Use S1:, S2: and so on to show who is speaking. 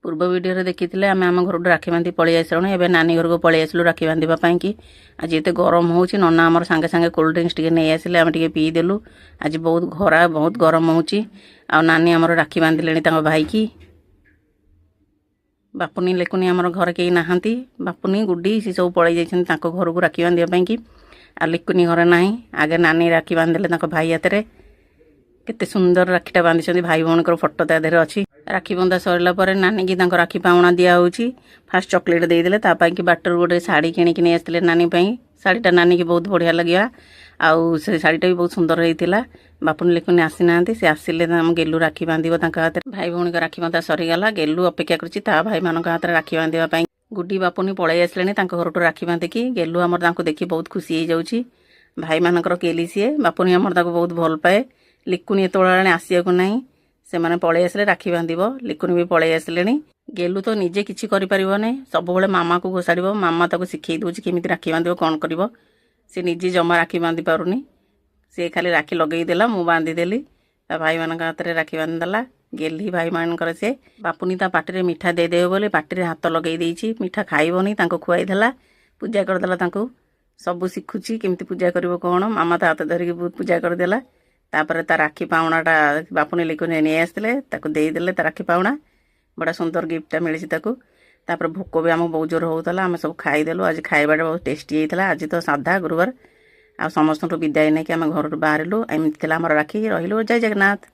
S1: पूर्व वीडियो देखी आम आम घर राखी बांधि पलि आसलुँ एवं नानी घर को पलि आसलु राखी बांधापी आज एत गरम हो नना आमर सांगे सांगे कोल्ड ड्रिंक्स टे नहीं आसिले आम टे पीदेलु आज बहुत खरा बहुत गरम हो नानी आमर राखी बांधिले भाई की बापुनी लेकुनी आमर घर कहीं नहांती बापुनी गुड्डी सी सब पलि जाइछन घर को राखी बांधापी कि आ लिकुनी घर ना आगे नानी राखी बांधिले भाई हाथ में केते सुंदर राखीटा बांधी भाई भौणी फोटो ता देहरे अच्छी राखी बंधा सरला पर नानी की राखी पावना दिया होची फास्ट चॉकलेट देदेले कि बाटर गोटे शाड़ी किणिकी नहीं आसते नानी शाड़ीटा नानी की बहुत बढ़िया लगे आउ से शाड़ीटा भी बहुत सुंदर होता बापुनी लिखुनी आसी ना सी आसिले गेलु राखी बांधिब हाथ में भाई भौणी राखी बंधा सरीगला गेलु अपेक्षा कर भाई मान हाथ में राखी बांधापी गुड्डी बापुनी पलि आसिले घर टू राखी बांधिकी गेलु आमर देखी बहुत खुशी हो जाऊँगी भाई मानकर केली सी बापुनी आमर बहुत भल पाए लिकुनी एत आसिया ना से मैंने पलि आसिले राखी बांधिब लिकुनी भी पलि आसिले गेलु तो निजे किसी करें सब मामा को घोषाड़ मामा ताको शिखई दूँ केमी राखी बांधिब कौन कर सी निजे जमा राखी बांधि पारुनी सी खाली राखी लगेदेला मु बांधिदेली भाई मान हाथ में राखी बांधिदेला गेली भाई मानकर से बापुनी ता पाटे मिठा देदेव बोले पाटे हाथ लगे देछि मिठा खाइबनी खुआईदेला पूजा करदेला सब शिखुची केमती पूजा कर कौन मामा ता हाथ धरिकी बहुत पूजा करदेला तापर ता राखी पावनाटा बापुनी लिखुनी नहीं आसते देदेले ता राखी पावना बड़ा सुंदर गिफ्टा मिली तापर भोक भी आम बहुत जोर होता आम सब खाईदेलु आज खाइबाटा बहुत टेस्टी होता आज तो साधा गुरुवार आ समस्त विदाय नहीं कि आम घर बाहरलु एमती आम राखी रही जय जगन्नाथ।